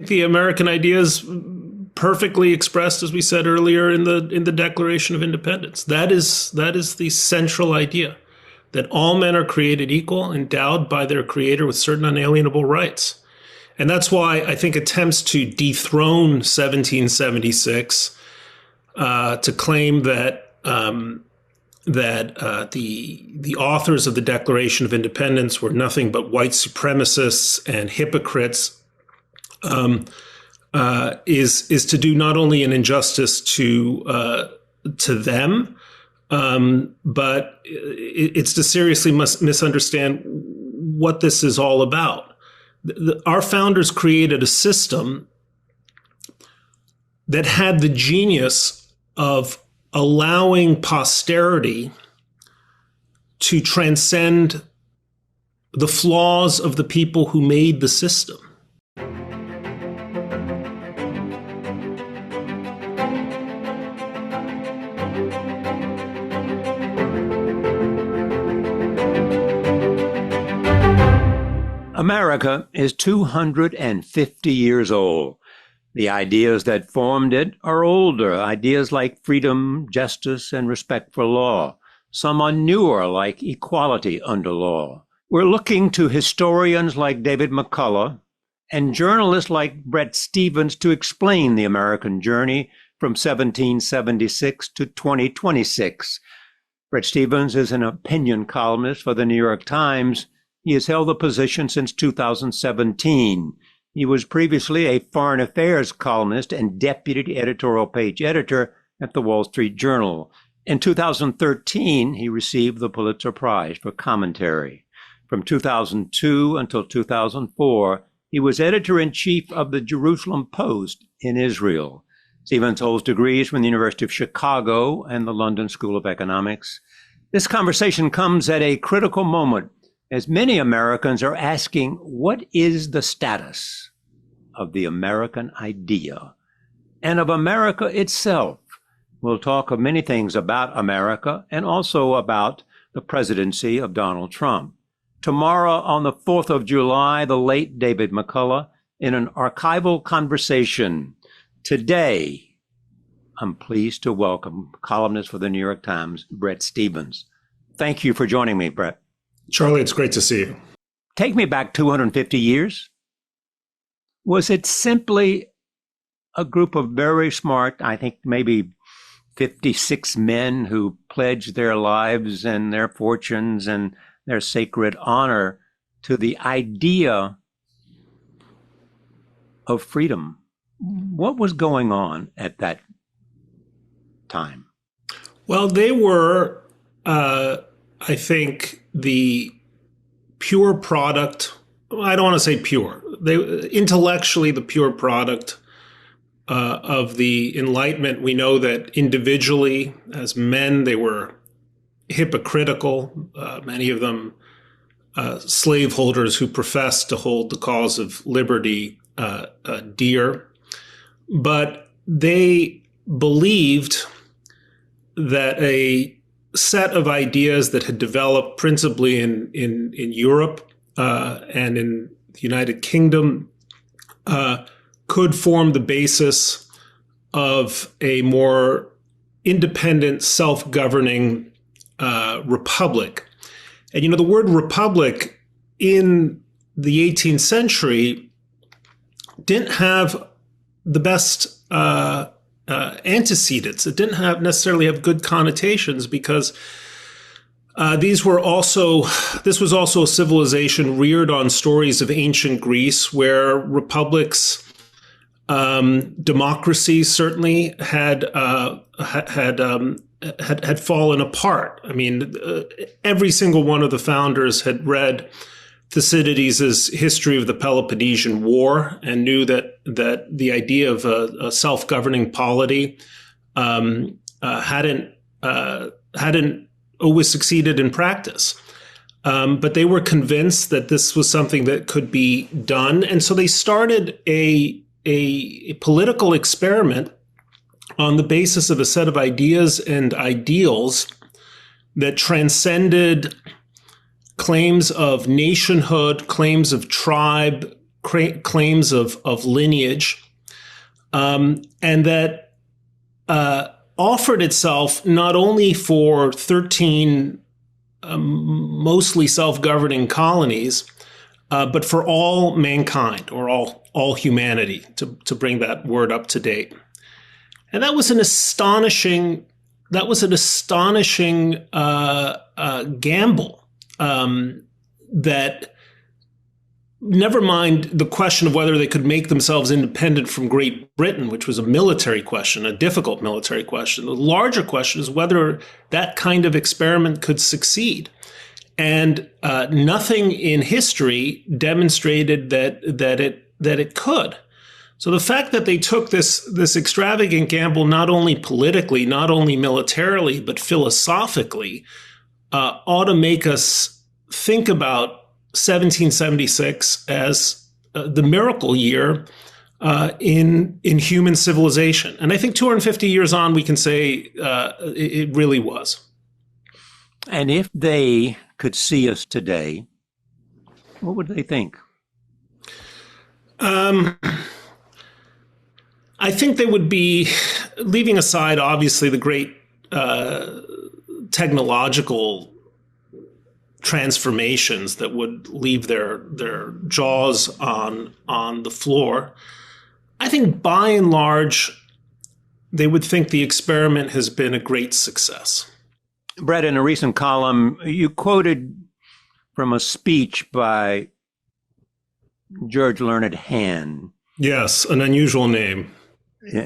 The American idea is perfectly expressed, as we said earlier, in the Declaration of Independence. That is the central idea, that all men are created equal, endowed by their creator with certain unalienable rights. And that's why I think attempts to dethrone 1776, to claim that the authors of the Declaration of Independence were nothing but white supremacists and hypocrites, is to do not only an injustice to them, but it's to seriously misunderstand what this is all about. Our founders created a system that had the genius of allowing posterity to transcend the flaws of the people who made the system. America is 250 years old. The ideas that formed it are older, ideas like freedom, justice, and respect for law. Some are newer, like equality under law. We're looking to historians like David McCullough and journalists like Bret Stephens to explain the American journey from 1776 to 2026. Bret Stephens is an opinion columnist for the New York Times. He has held the position since 2017. He was previously a foreign affairs columnist and deputy editorial page editor at the Wall Street Journal. In 2013, he received the Pulitzer Prize for commentary. From 2002 until 2004, he was editor-in-chief of the Jerusalem Post in Israel. Stephens holds degrees from the University of Chicago and the London School of Economics. This conversation comes at a critical moment, as many Americans are asking, what is the status of the American idea and of America itself? We'll talk of many things about America and also about the presidency of Donald Trump. Tomorrow, on the 4th of July, the late David McCullough in an archival conversation. Today, I'm pleased to welcome columnist for the New York Times, Bret Stephens. Thank you for joining me, Bret. Charlie, it's great to see you. Take me back 250 years. Was it simply a group of very smart, I think maybe 56 men who pledged their lives and their fortunes and their sacred honor to the idea of freedom? What was going on at that time? Well, they were, I think, the pure product. I don't want to say pure. They intellectually the pure product of the Enlightenment. We know that individually, as men, they were hypocritical. Many of them slaveholders who professed to hold the cause of liberty dear, but they believed that a set of ideas that had developed principally in Europe and in the United Kingdom could form the basis of a more independent, self-governing republic. And, the word republic in the 18th century didn't have the best antecedents. It didn't necessarily have good connotations because this was also a civilization reared on stories of ancient Greece, where republics, democracies certainly had fallen apart. I mean, every single one of the founders had read Thucydides' History of the Peloponnesian War and knew that the idea of a self-governing polity hadn't always succeeded in practice. But they were convinced that this was something that could be done. And so they started a political experiment on the basis of a set of ideas and ideals that transcended claims of nationhood, claims of tribe, claims of lineage, and that offered itself not only for 13 mostly self-governing colonies, but for all mankind, or all humanity, to bring that word up to date. And that was an astonishing gamble. That, never mind the question of whether they could make themselves independent from Great Britain, which was a military question, a difficult military question. The larger question is whether that kind of experiment could succeed. And nothing in history demonstrated that it could. So the fact that they took this extravagant gamble, not only politically, not only militarily, but philosophically, ought to make us think about 1776 as the miracle year in human civilization. And I think 250 years on, we can say it really was. And if they could see us today, what would they think? I think they would be, leaving aside, obviously, the great technological transformations that would leave their jaws on the floor. I think by and large, they would think the experiment has been a great success. Bret, in a recent column, you quoted from a speech by George Learned Hand. Yes, an unusual name.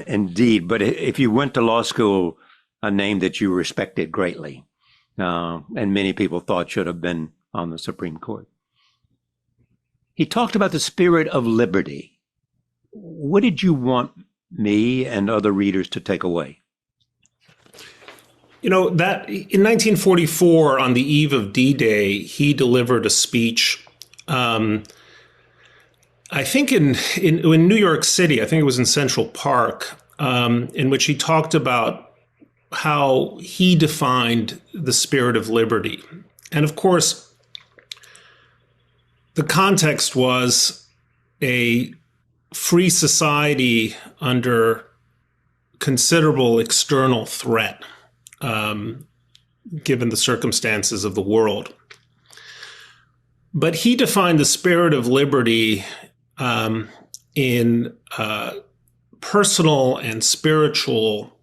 Indeed, but if you went to law school, a name that you respected greatly, and many people thought should have been on the Supreme Court. He talked about the spirit of liberty. What did you want me and other readers to take away? You know, that in 1944, on the eve of D-Day, he delivered a speech, I think in New York City, I think it was in Central Park, in which he talked about how he defined the spirit of liberty. And of course, the context was a free society under considerable external threat, given the circumstances of the world. But he defined the spirit of liberty in personal and spiritual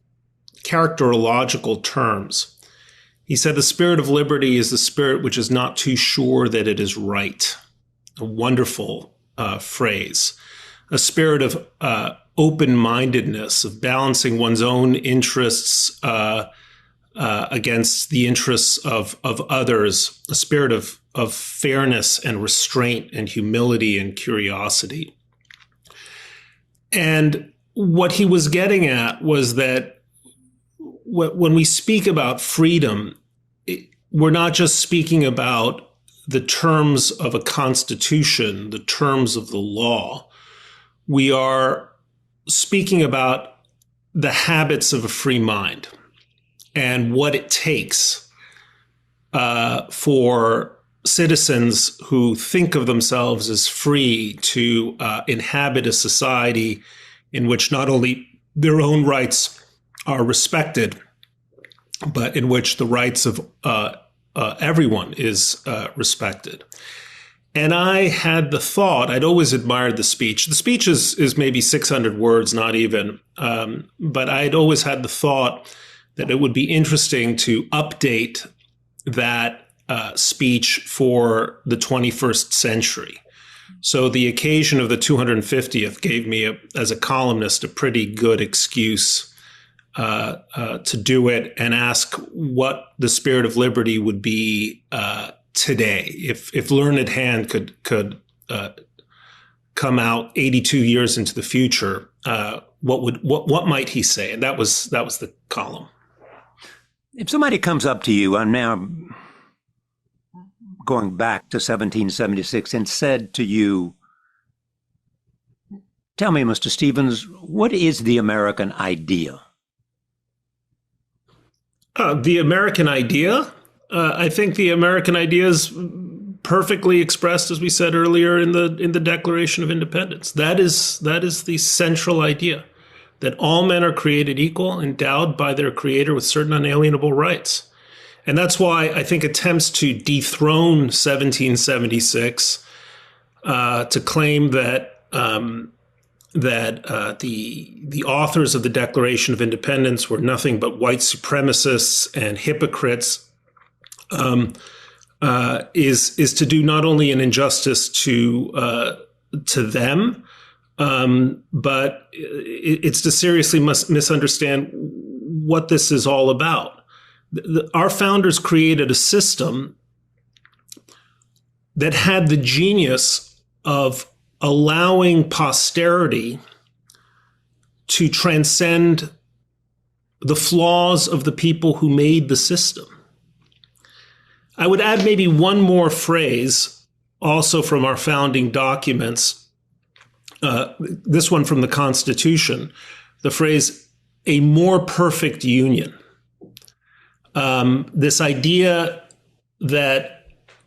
characterological terms. He said the spirit of liberty is the spirit which is not too sure that it is right. A wonderful phrase. A spirit of open-mindedness, of balancing one's own interests against the interests of others. A spirit of fairness and restraint and humility and curiosity. And what he was getting at was that when we speak about freedom, we're not just speaking about the terms of a constitution, the terms of the law. We are speaking about the habits of a free mind and what it takes for citizens who think of themselves as free to inhabit a society in which not only their own rights are respected, but in which the rights of everyone is respected. And I had the thought, I'd always admired the speech. The speech is maybe 600 words, not even, but I'd always had the thought that it would be interesting to update that speech for the 21st century. So the occasion of the 250th gave me, as a columnist, a pretty good excuse to do it and ask what the spirit of liberty would be today. If Learned Hand could come out 82 years into the future, what might he say? And that was the column. If somebody comes up to you, I'm now going back to 1776, and said to you, "Tell me, Mr. Stephens, what is the American idea?" The American idea? I think the American idea is perfectly expressed, as we said earlier, in the Declaration of Independence. That is the central idea, that all men are created equal, endowed by their creator with certain unalienable rights. And that's why I think attempts to dethrone 1776, to claim that the authors of the Declaration of Independence were nothing but white supremacists and hypocrites, is to do not only an injustice to them, but it's to seriously misunderstand what this is all about. Our founders created a system that had the genius of allowing posterity to transcend the flaws of the people who made the system. I would add maybe one more phrase, also from our founding documents, this one from the Constitution, the phrase, a more perfect union. This idea that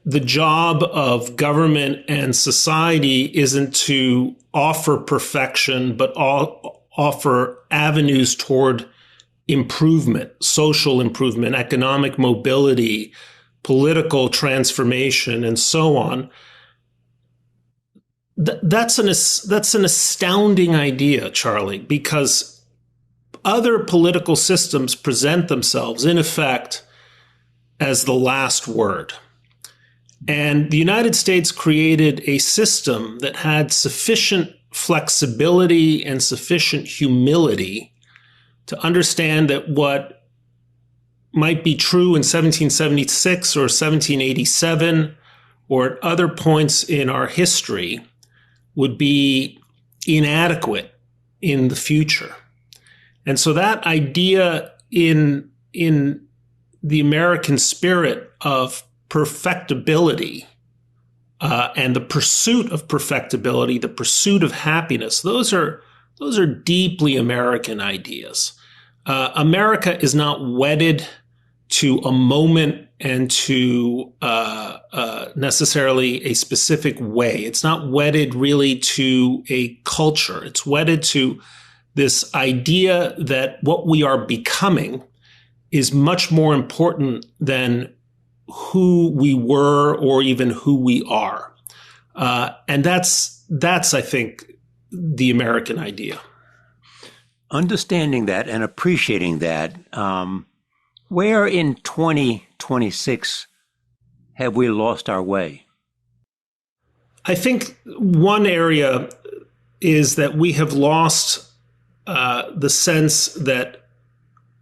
the job of government and society isn't to offer perfection, but offer avenues toward improvement, social improvement, economic mobility, political transformation, and so on. That's an astounding idea, Charlie, because other political systems present themselves, in effect, as the last word. And the United States created a system that had sufficient flexibility and sufficient humility to understand that what might be true in 1776 or 1787 or at other points in our history would be inadequate in the future. And so that idea in the American spirit of perfectibility and the pursuit of perfectibility, the pursuit of happiness, those are deeply American ideas. America is not wedded to a moment and to necessarily a specific way. It's not wedded really to a culture. It's wedded to this idea that what we are becoming is much more important than who we were or even who we are. And that's, I think, the American idea. Understanding that and appreciating that, where in 2026 have we lost our way? I think one area is that we have lost the sense that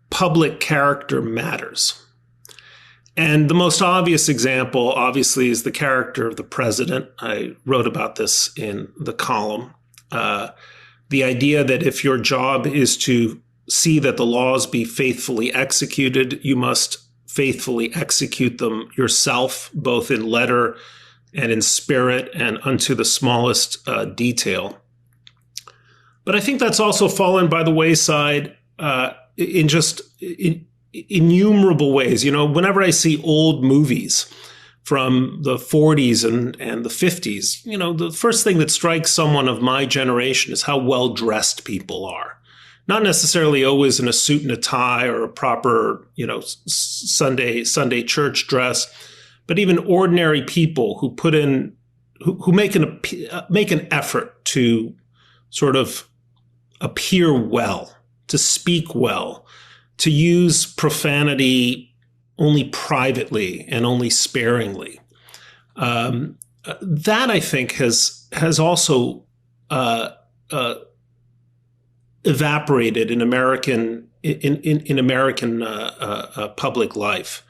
public character matters. And the most obvious example, obviously, is the character of the president. I wrote about this in the column. The idea that if your job is to see that the laws be faithfully executed, you must faithfully execute them yourself, both in letter and in spirit and unto the smallest detail. But I think that's also fallen by the wayside in just innumerable ways. You know, whenever I see old movies from the 40s and the 50s, you know, the first thing that strikes someone of my generation is how well dressed people are. Not necessarily always in a suit and a tie or a proper, you know, Sunday church dress, but even ordinary people who put in, who make an effort to sort of appear well, to speak well, to use profanity only privately and only sparingly. That, I think, has also evaporated in American public life,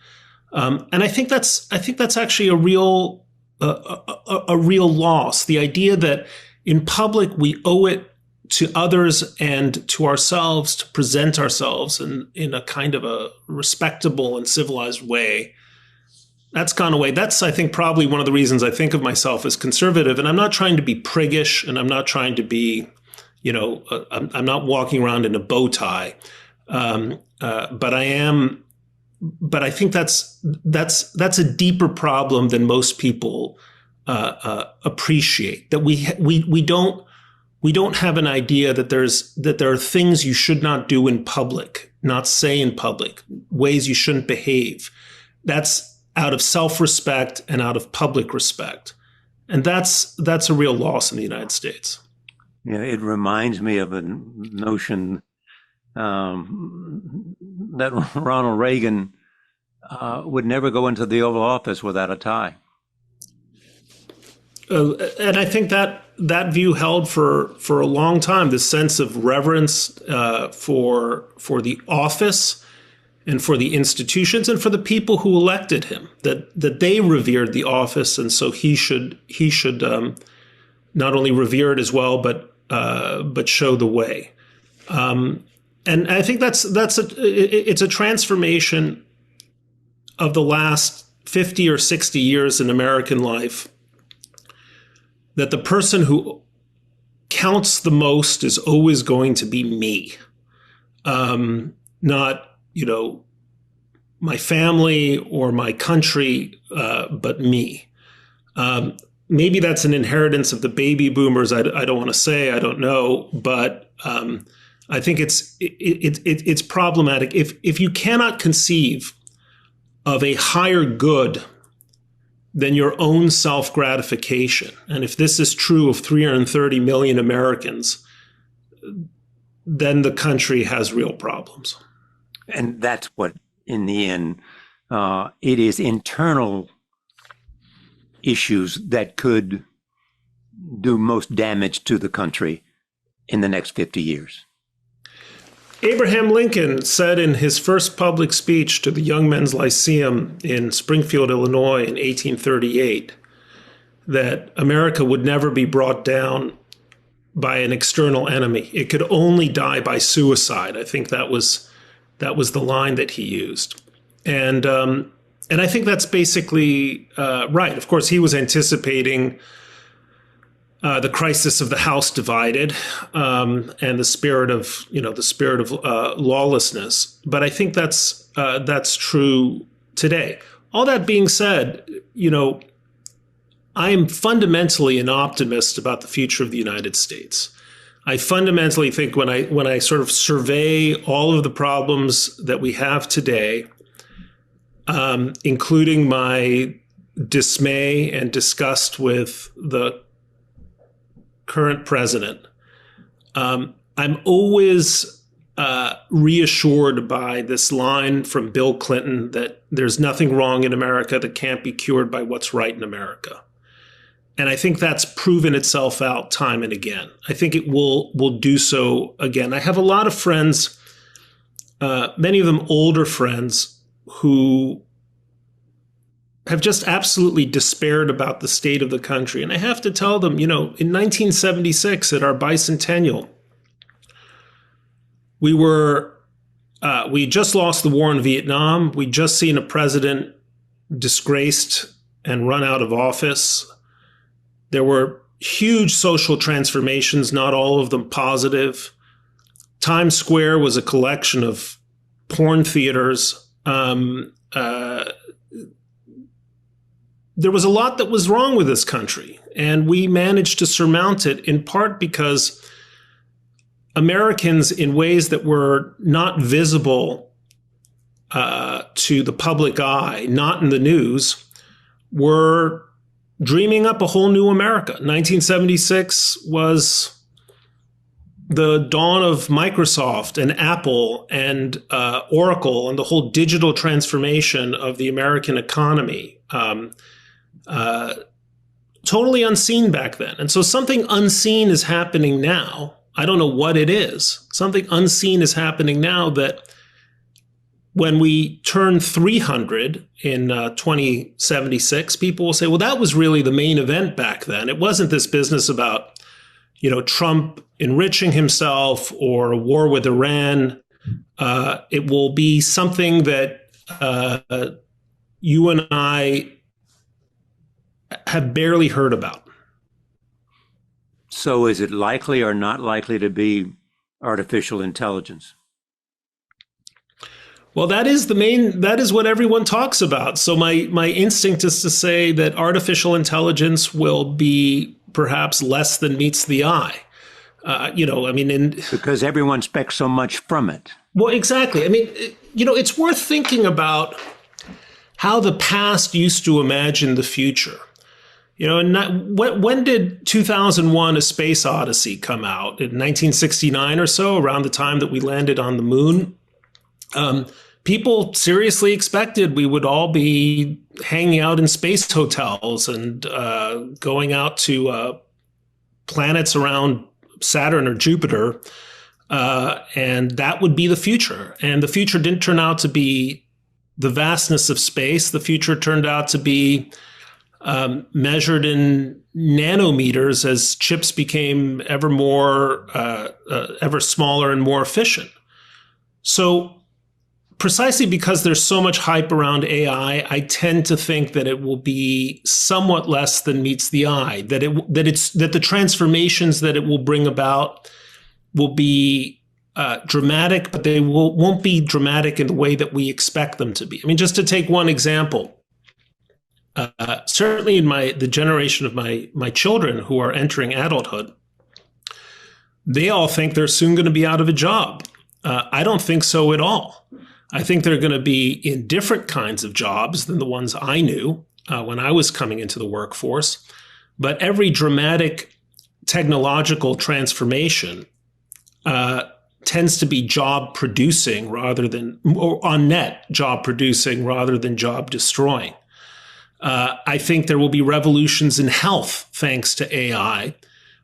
and I think that's actually a real loss. The idea that in public we owe it to others and to ourselves to present ourselves in a kind of a respectable and civilized way, that's gone away. That's, I think, probably one of the reasons I think of myself as conservative. And I'm not trying to be priggish, and I'm not trying to be, you know, I'm not walking around in a bow tie. But I am but I think that's a deeper problem than most people appreciate. That we don't have an idea that there are things you should not do in public, not say in public, ways you shouldn't behave. That's out of self-respect and out of public respect, and that's a real loss in the United States. Yeah, it reminds me of a notion that Ronald Reagan would never go into the Oval Office without a tie. And I think that view held for a long time, this sense of reverence for the office and for the institutions and for the people who elected him, that they revered the office, and so he should not only revere it as well, but show the way. And I think it's a transformation of the last 50 or 60 years in American life, that the person who counts the most is always going to be me, not, my family or my country, but me. Maybe that's an inheritance of the baby boomers. I don't want to say, I don't know, but I think it's problematic. If you cannot conceive of a higher good than your own self-gratification, and if this is true of 330 million Americans, then the country has real problems. And that's what, in the end, it is internal issues that could do most damage to the country in the next 50 years. Abraham Lincoln said in his first public speech to the Young Men's Lyceum in Springfield, Illinois in 1838, that America would never be brought down by an external enemy. It could only die by suicide. I think that was the line that he used. And I think that's basically right. Of course, he was anticipating the crisis of the house divided, and the spirit of lawlessness. But I think that's true today. All that being said, I am fundamentally an optimist about the future of the United States. I fundamentally think when I sort of survey all of the problems that we have today, including my dismay and disgust with the current president, I'm always reassured by this line from Bill Clinton that there's nothing wrong in America that can't be cured by what's right in America. And I think that's proven itself out time and again. I think it will do so again. I have a lot of friends, many of them older friends, who have just absolutely despaired about the state of the country. And I have to tell them, in 1976 at our bicentennial, we just lost the war in Vietnam. We'd just seen a president disgraced and run out of office. There were huge social transformations, not all of them positive. Times Square was a collection of porn theaters. There was a lot that was wrong with this country, and we managed to surmount it in part because Americans, in ways that were not visible to the public eye, not in the news, were dreaming up a whole new America. 1976 was the dawn of Microsoft and Apple and Oracle and the whole digital transformation of the American economy. Totally unseen back then. And so something unseen is happening now. I don't know what it is. Something unseen is happening now that when we turn 300 in 2076, people will say, well, that was really the main event back then. It wasn't this business about, Trump enriching himself or a war with Iran. It will be something that you and I have barely heard about. So is it likely or not likely to be artificial intelligence? Well, that is what everyone talks about. So my instinct is to say that artificial intelligence will be perhaps less than meets the eye. Because everyone expects so much from it. Well, exactly. I mean, it's worth thinking about how the past used to imagine the future. When did 2001: A Space Odyssey come out? In 1969 or so, around the time that we landed on the moon. People seriously expected we would all be hanging out in space hotels and going out to planets around Saturn or Jupiter, and that would be the future. And the future didn't turn out to be the vastness of space. The future turned out to be measured in nanometers as chips became ever smaller and more efficient. So precisely because there's so much hype around AI, I tend to think that it will be somewhat less than meets the eye. That the transformations that it will bring about will be dramatic, but they won't be dramatic in the way that we expect them to be. I mean, just to take one example, certainly in the generation of my children who are entering adulthood, they all think they're soon going to be out of a job. I don't think so at all. I think they're going to be in different kinds of jobs than the ones I knew when I was coming into the workforce. But every dramatic technological transformation tends to be job producing or on net job producing rather than job destroying. I think there will be revolutions in health thanks to AI,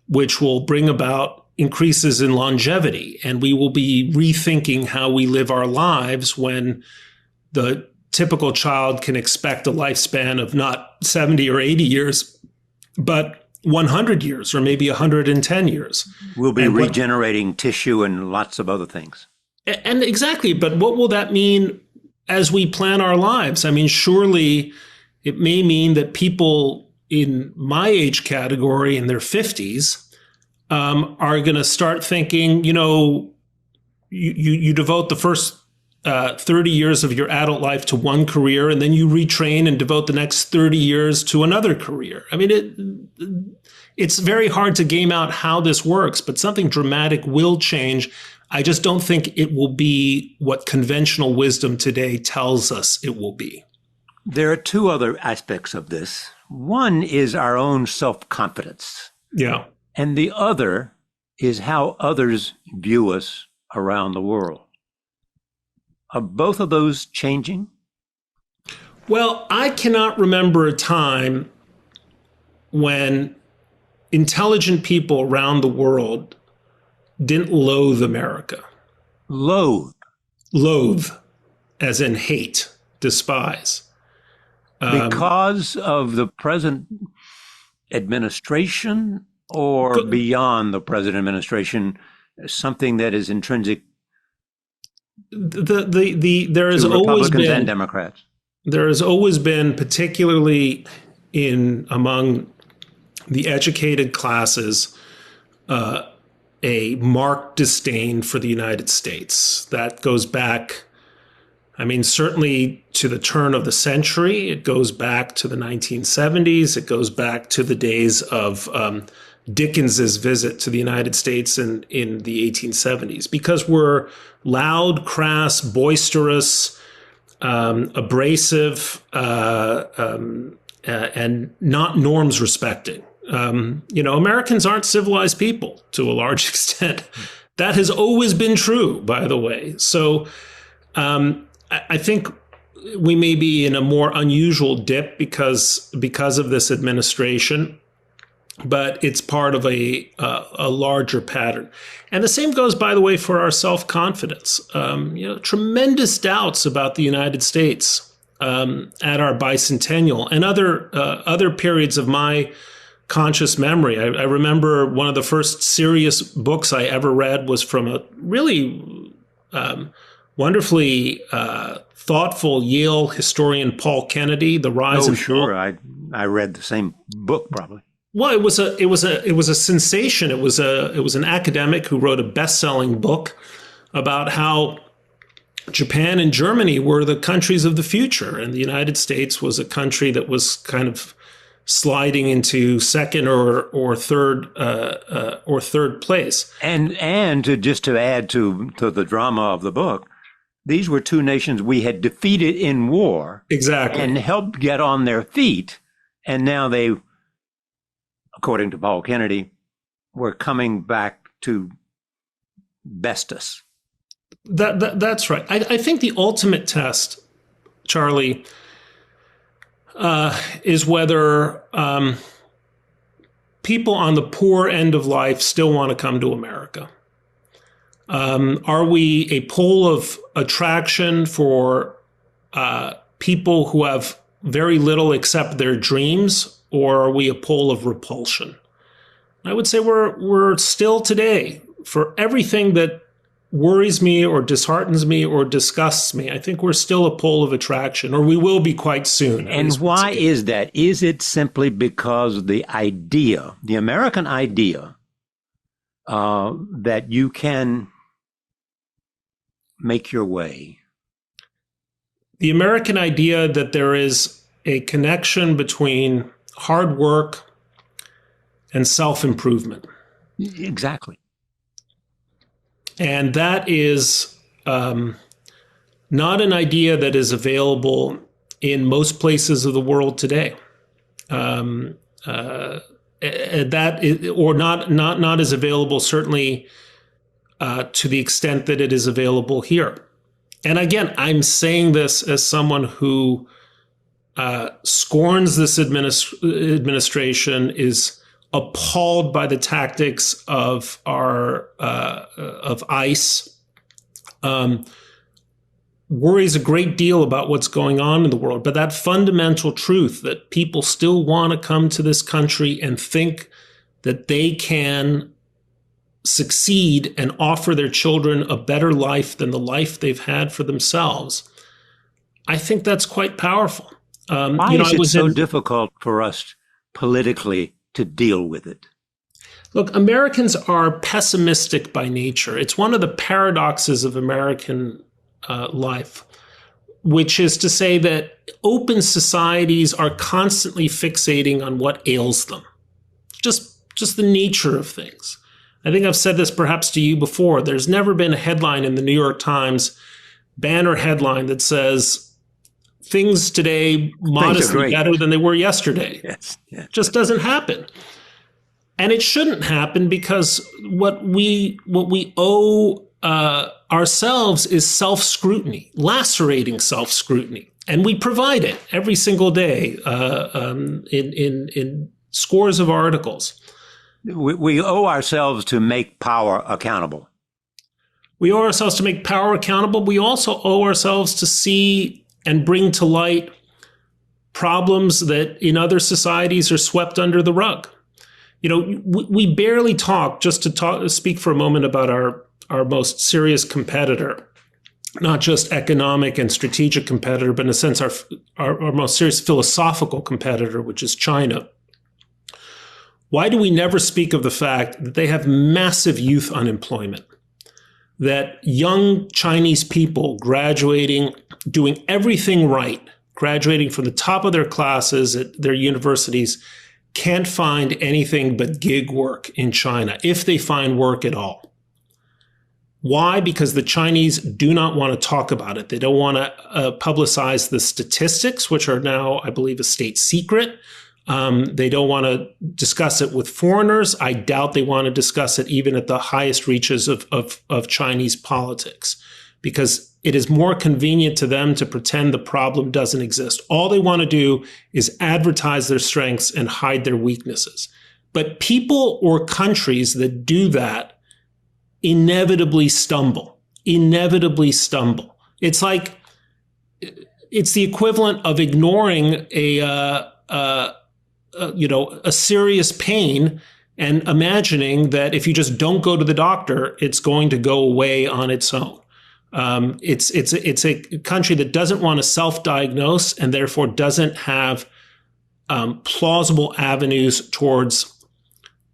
which will bring about increases in longevity, and we will be rethinking how we live our lives when the typical child can expect a lifespan of not 70 or 80 years, but 100 years or maybe 110 years. We'll be regenerating tissue and lots of other things. And exactly, but what will that mean as we plan our lives? I mean, surely it may mean that people in my age category in their 50s are going to start thinking, you devote the first 30 years of your adult life to one career, and then you retrain and devote the next 30 years to another career. I mean, it's very hard to game out how this works, but something dramatic will change. I just don't think it will be what conventional wisdom today tells us it will be. There are two other aspects of this. One is our own self-confidence. Yeah. And the other is how others view us around the world. Are both of those changing? Well, I cannot remember a time when intelligent people around the world didn't loathe America. Loathe? Loathe, as in hate, despise. Because of the present administration? Or beyond the present administration, something that is intrinsic there has to always Republicans been and Democrats? There has always been, particularly among the educated classes, a marked disdain for the United States. That goes back, I mean, certainly to the turn of the century. It goes back to the 1970s. It goes back to the days of Dickens's visit to the United States in the 1870s, because we're loud, crass, boisterous, abrasive, and not norms respecting. Americans aren't civilized people to a large extent. That has always been true, by the way. So I think we may be in a more unusual dip because of this administration, but it's part of a larger pattern. And the same goes, by the way, for our self-confidence. Tremendous doubts about the United States at our bicentennial and other periods of my conscious memory. I remember one of the first serious books I ever read was from a really wonderfully thoughtful Yale historian, Paul Kennedy, The Rise of... Sure. I read the same book, probably. Well, it was a sensation. It was an academic who wrote a best-selling book about how Japan and Germany were the countries of the future, and the United States was a country that was kind of sliding into second or third place. And to add to the drama of the book, these were two nations we had defeated in war, exactly, and helped get on their feet, and now they, according to Paul Kennedy, were coming back to best us. That's right. I think the ultimate test, Charlie, is whether people on the poor end of life still want to come to America. Are we a pole of attraction for people who have very little except their dreams, or are we a pole of repulsion? I would say we're still today, for everything that worries me or disheartens me or disgusts me, I think we're still a pole of attraction, or we will be quite soon. And why is that? Is it simply because the idea, the American idea, that you can make your way? The American idea that there is a connection between hard work and self-improvement. Exactly. And that is not an idea that is available in most places of the world today. That is, or not as available, certainly to the extent that it is available here. And again, I'm saying this as someone who scorns this administration, is appalled by the tactics of ICE, worries a great deal about what's going on in the world. But that fundamental truth that people still want to come to this country and think that they can succeed and offer their children a better life than the life they've had for themselves, I think that's quite powerful. Why is it so difficult for us politically to deal with it? Look, Americans are pessimistic by nature. It's one of the paradoxes of American life, which is to say that open societies are constantly fixating on what ails them. Just the nature of things. I think I've said this perhaps to you before. There's never been a headline in the New York Times, banner headline, that says things today modestly better than they were yesterday. Yes. Yeah. Just doesn't happen. And it shouldn't happen, because what we owe ourselves is self-scrutiny, lacerating self-scrutiny. And we provide it every single day in scores of articles. We owe ourselves to make power accountable. We owe ourselves to make power accountable. We also owe ourselves to see and bring to light problems that in other societies are swept under the rug. You know, we barely talk, just to speak for a moment about our most serious competitor, not just economic and strategic competitor, but in a sense our most serious philosophical competitor, which is China. Why do we never speak of the fact that they have massive youth unemployment? That young Chinese people graduating, doing everything right, graduating from the top of their classes at their universities, can't find anything but gig work in China, if they find work at all. Why? Because the Chinese do not want to talk about it. They don't want to publicize the statistics, which are now, I believe, a state secret. They don't want to discuss it with foreigners. I doubt they want to discuss it even at the highest reaches of Chinese politics, because it is more convenient to them to pretend the problem doesn't exist. All they want to do is advertise their strengths and hide their weaknesses. But people or countries that do that inevitably stumble. It's like, it's the equivalent of ignoring a serious pain and imagining that if you just don't go to the doctor, it's going to go away on its own. It's a country that doesn't want to self-diagnose and therefore doesn't have plausible avenues towards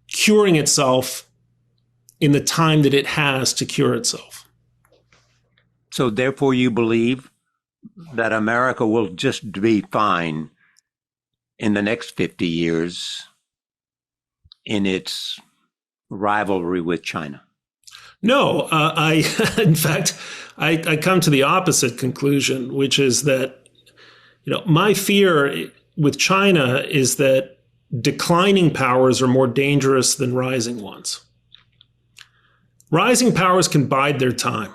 curing itself in the time that it has to cure itself. So therefore you believe that America will just be fine in the next 50 years in its rivalry with China? No, in fact, I come to the opposite conclusion, which is that, my fear with China is that declining powers are more dangerous than rising ones. Rising powers can bide their time.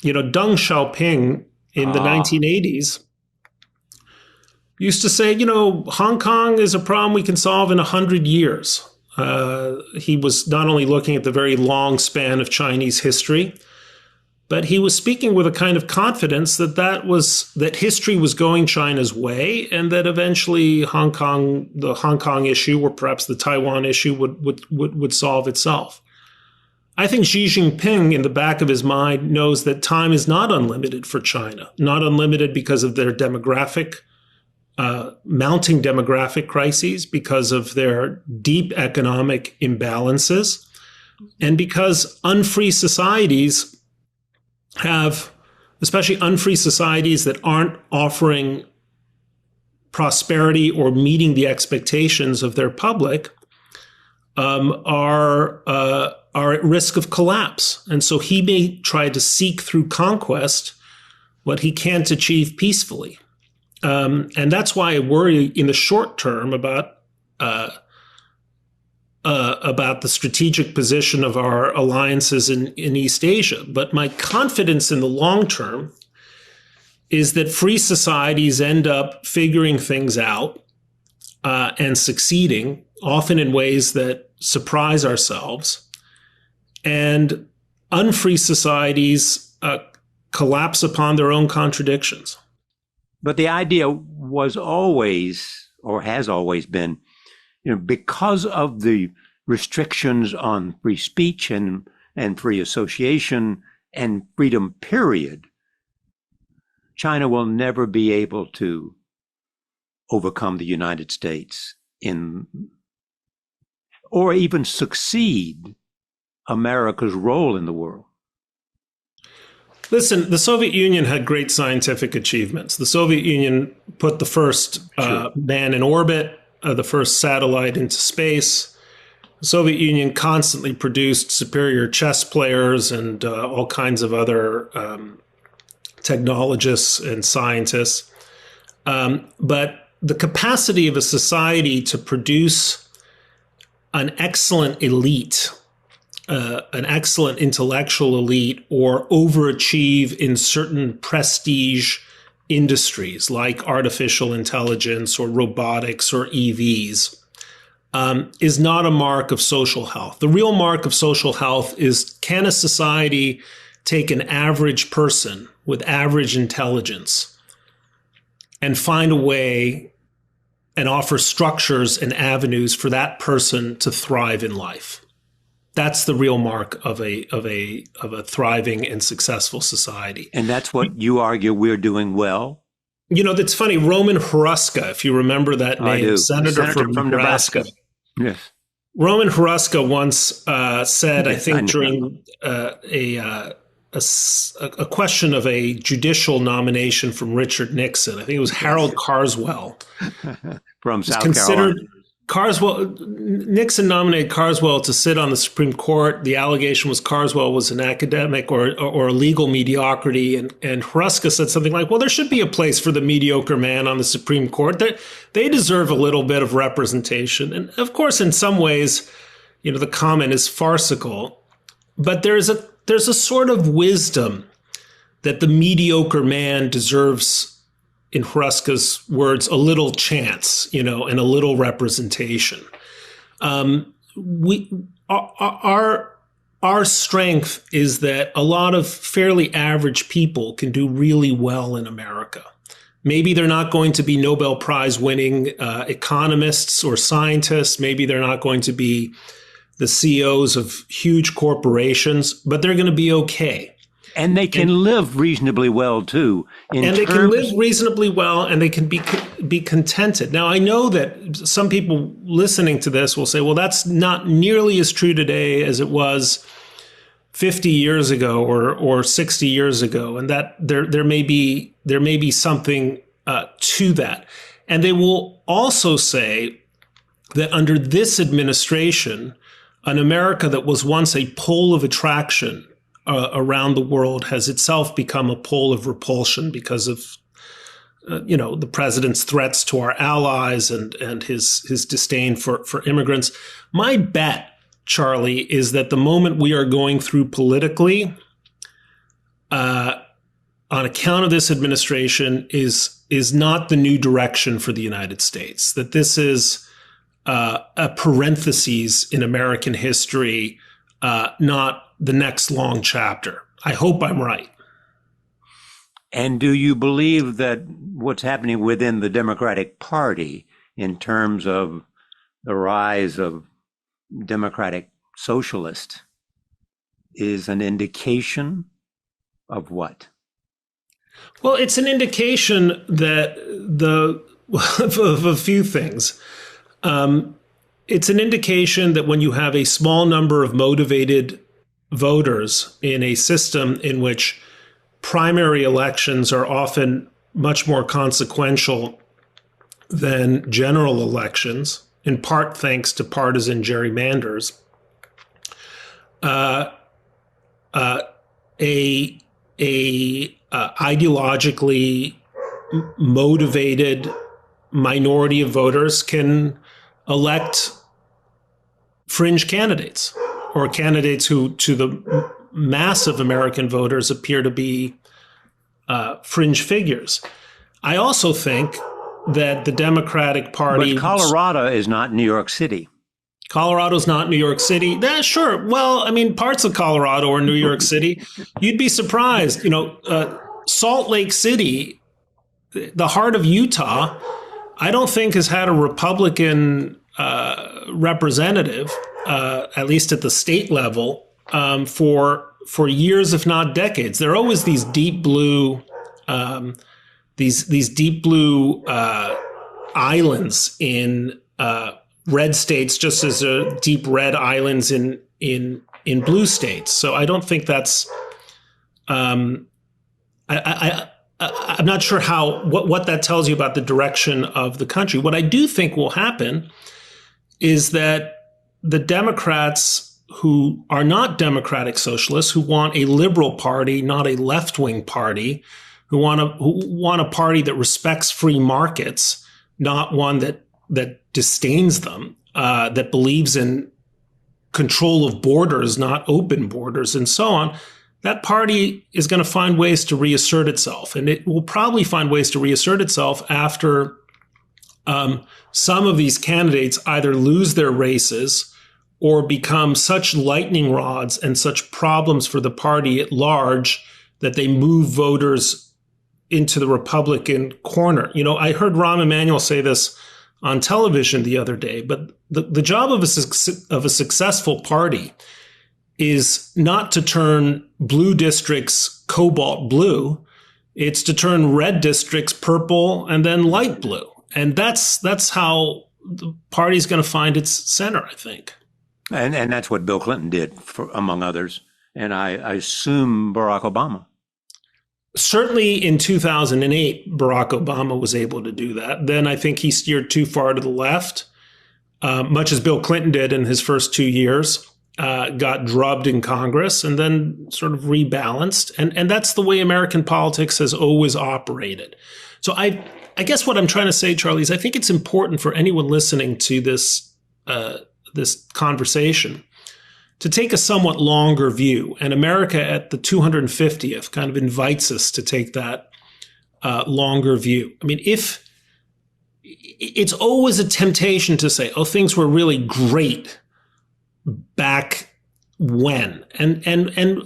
Deng Xiaoping in the 1980s used to say, Hong Kong is a problem we can solve in 100 years. He was not only looking at the very long span of Chinese history, but he was speaking with a kind of confidence that history was going China's way, and that eventually the Hong Kong issue, or perhaps the Taiwan issue, would solve itself. I think Xi Jinping, in the back of his mind, knows that time is not unlimited for China, not unlimited because of their mounting demographic crises, because of their deep economic imbalances, and because unfree societies especially unfree societies that aren't offering prosperity or meeting the expectations of their public, are at risk of collapse. And so he may try to seek through conquest what he can't achieve peacefully. And that's why I worry in the short term about the strategic position of our alliances in East Asia. But my confidence in the long term is that free societies end up figuring things out and succeeding, often in ways that surprise ourselves. And unfree societies collapse upon their own contradictions. But the idea was always, or has always been, because of the restrictions on free speech and free association and freedom, period, China will never be able to overcome the United States or even succeed America's role in the world. Listen, the Soviet Union had great scientific achievements. The Soviet Union put the first man in orbit, the first satellite into space. The Soviet Union constantly produced superior chess players and all kinds of other technologists and scientists. But the capacity of a society to produce an excellent elite, an excellent intellectual elite, or overachieve in certain prestige industries like artificial intelligence or robotics or EVs, is not a mark of social health. The real mark of social health is, can a society take an average person with average intelligence and find a way and offer structures and avenues for that person to thrive in life? That's the real mark of a thriving and successful society. And that's what you argue we're doing well? That's funny. Roman Hruska, if you remember that name, I do. Senator from Nebraska. Yes. Roman Hruska once said, I think during a question of a judicial nomination from Richard Nixon, I think it was Harold Carswell. From South Carolina. Nixon nominated Carswell to sit on the Supreme Court. The allegation was Carswell was an academic or a legal mediocrity. And Hruska said something like, well, there should be a place for the mediocre man on the Supreme Court. They deserve a little bit of representation. And of course, in some ways, the comment is farcical. But there's a sort of wisdom that the mediocre man deserves, in Hruska's words, a little chance, and a little representation. Our strength is that a lot of fairly average people can do really well in America. Maybe they're not going to be Nobel Prize winning economists or scientists. Maybe they're not going to be the CEOs of huge corporations, but they're going to be okay. And they can live reasonably well, too. They can live reasonably well, and they can be contented. Now, I know that some people listening to this will say, well, that's not nearly as true today as it was 50 years ago or 60 years ago, and that there may be something to that. And they will also say that under this administration, an America that was once a pole of attraction around the world has itself become a pole of repulsion because of the president's threats to our allies and his disdain for immigrants. My bet, Charlie, is that the moment we are going through politically, on account of this administration, is not the new direction for the United States. That this is a parenthesis in American history, not the next long chapter. I hope I'm right. And do you believe that what's happening within the Democratic Party in terms of the rise of democratic socialist is an indication of what? Well, it's an indication that of a few things. It's an indication that when you have a small number of motivated voters in a system in which primary elections are often much more consequential than general elections, in part thanks to partisan gerrymanders, ideologically motivated minority of voters can elect fringe candidates, or candidates who, to the mass of American voters, appear to be fringe figures. I also think that the Democratic Party... But Colorado is not New York City. Colorado's not New York City. Sure. Well, I mean, parts of Colorado are New York City. You'd be surprised. Salt Lake City, the heart of Utah, I don't think has had a Republican representative, at least at the state level, for years, if not decades. There are always these deep blue, these deep blue islands in red states, just as deep red islands in blue states. So I don't think that's. I'm not sure what that tells you about the direction of the country. What I do think will happen is that the Democrats who are not democratic socialists, who want a liberal party, not a left-wing party, who want a party that respects free markets, not one that disdains them, that believes in control of borders, not open borders, and so on, that party is going to find ways to reassert itself. And it will probably find ways to reassert itself after some of these candidates either lose their races or become such lightning rods and such problems for the party at large that they move voters into the Republican corner. I heard Rahm Emanuel say this on television the other day, but the job of a successful party is not to turn blue districts cobalt blue. It's to turn red districts purple and then light blue. And that's how the party's going to find its center, I think. And that's what Bill Clinton did, among others. And I assume Barack Obama. Certainly in 2008, Barack Obama was able to do that. Then I think he steered too far to the left, much as Bill Clinton did in his first 2 years, got drubbed in Congress and then sort of rebalanced. And that's the way American politics has always operated. So I guess what I'm trying to say, Charlie, is I think it's important for anyone listening to this conversation to take a somewhat longer view. And America at the 250th kind of invites us to take that longer view. I mean, if it's always a temptation to say, oh, things were really great back when, and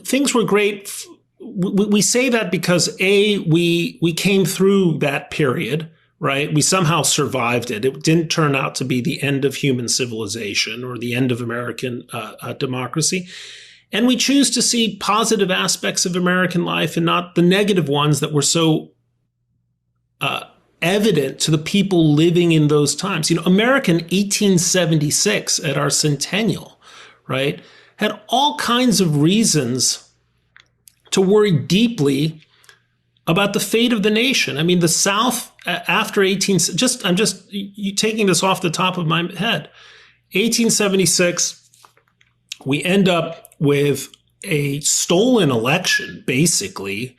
things were great. We say that because we came through that period, right? We somehow survived it. It didn't turn out to be the end of human civilization or the end of American democracy. And we choose to see positive aspects of American life and not the negative ones that were so evident to the people living in those times. America in 1876 at our centennial, right, had all kinds of reasons to worry deeply about the fate of the nation. I mean, the South after I'm just taking this off the top of my head. 1876, we end up with a stolen election, basically.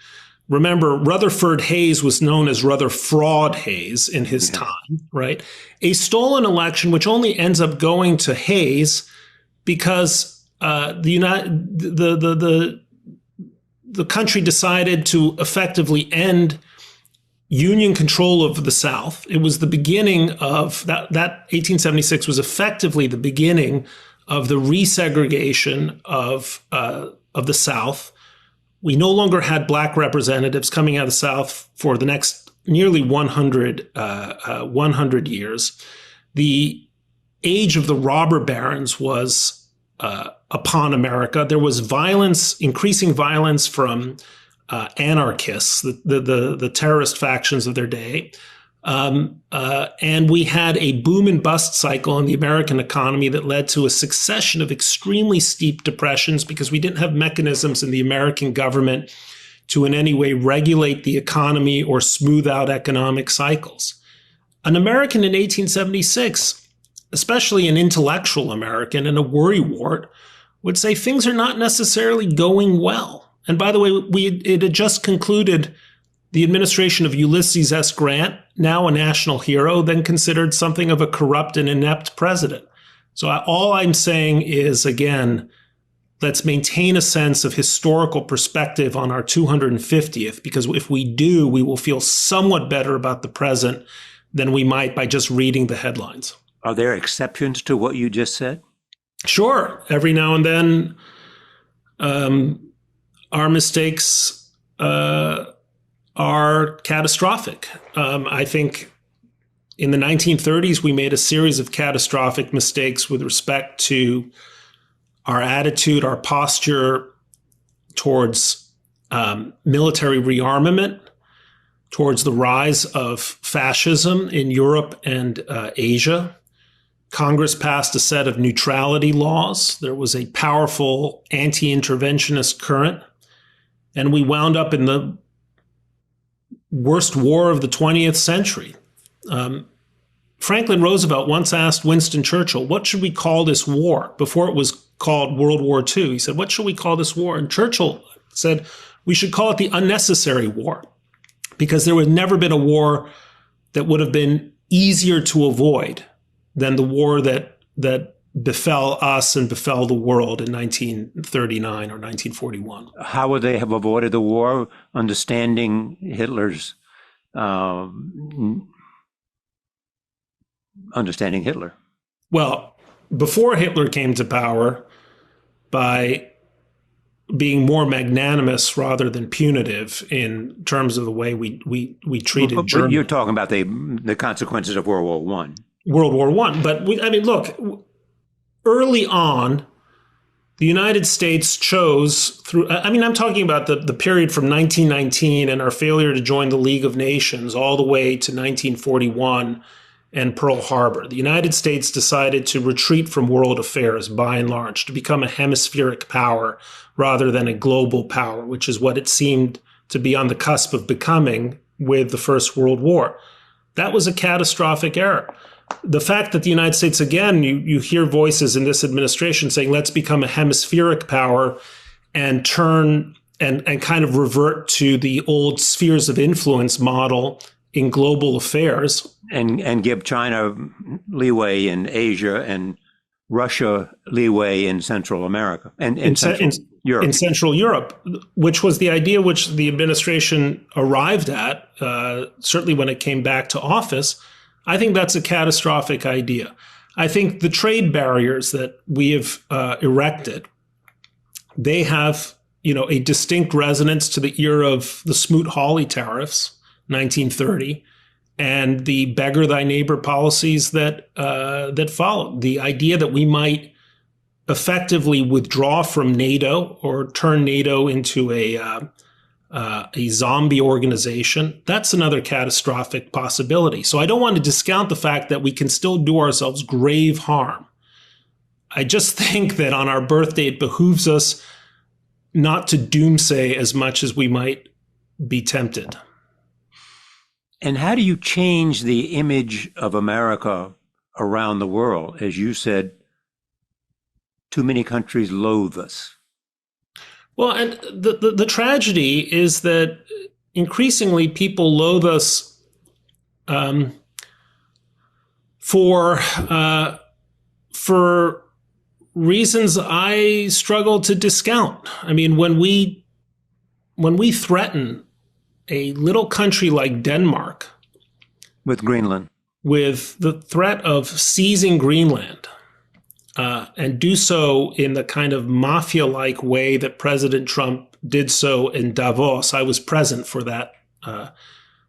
Remember, Rutherford Hayes was known as Rutherfraud Hayes in his time, right? A stolen election, which only ends up going to Hayes because the country decided to effectively end Union control of the South. It was the beginning of that 1876 was effectively the beginning of the resegregation of the South. We no longer had black representatives coming out of the South for the next nearly 100 years. The age of the robber barons was upon America. There was violence, increasing violence from anarchists, the terrorist factions of their day. And we had a boom and bust cycle in the American economy that led to a succession of extremely steep depressions because we didn't have mechanisms in the American government to in any way regulate the economy or smooth out economic cycles. An American in 1876, especially an intellectual American and a worrywart, would say things are not necessarily going well. And by the way, it had just concluded the administration of Ulysses S. Grant, now a national hero, then considered something of a corrupt and inept president. So all I'm saying is, again, let's maintain a sense of historical perspective on our 250th, because if we do, we will feel somewhat better about the present than we might by just reading the headlines. Are there exceptions to what you just said? Sure. Every now and then, our mistakes are catastrophic. I think in the 1930s, we made a series of catastrophic mistakes with respect to our attitude, our posture towards military rearmament, towards the rise of fascism in Europe and Asia. Congress passed a set of neutrality laws. There was a powerful anti-interventionist current. And we wound up in the worst war of the 20th century. Franklin Roosevelt once asked Winston Churchill, what should we call this war? Before it was called World War II. He said, what should we call this war? And Churchill said, we should call it the unnecessary war, because there had never been a war that would have been easier to avoid than the war that befell us and befell the world in 1939 or 1941. How would they have avoided the war? Understanding Hitler's, understanding Hitler. Well, before Hitler came to power, by being more magnanimous rather than punitive in terms of the way we treated Germany. You're talking about the consequences of World War I. World War I. But look, early on, the United States chose I'm talking about the period from 1919 and our failure to join the League of Nations all the way to 1941 and Pearl Harbor. The United States decided to retreat from world affairs by and large, to become a hemispheric power rather than a global power, which is what it seemed to be on the cusp of becoming with the First World War. That was a catastrophic error. The fact that the United States, again, you hear voices in this administration saying, let's become a hemispheric power and turn and kind of revert to the old spheres of influence model in global affairs. And give China leeway in Asia and Russia leeway in Central America and in Europe. In Central Europe, which was the idea which the administration arrived at, certainly when it came back to office. I think that's a catastrophic idea. I think the trade barriers that we have erected, they have, a distinct resonance to the era of the Smoot-Hawley tariffs, 1930, and the beggar thy neighbor policies that followed. The idea that we might effectively withdraw from NATO or turn NATO into a zombie organization, that's another catastrophic possibility. So I don't want to discount the fact that we can still do ourselves grave harm I just think that on our birthday, it behooves us not to doomsay as much as we might be tempted. And how do you change the image of America around the world? As you said, too many countries loathe us. Well, and the tragedy is that increasingly people loathe us for reasons I struggle to discount. I mean, when we threaten a little country like Denmark with Greenland, with the threat of seizing Greenland, and do so in the kind of mafia-like way that President Trump did so in Davos. I was present for that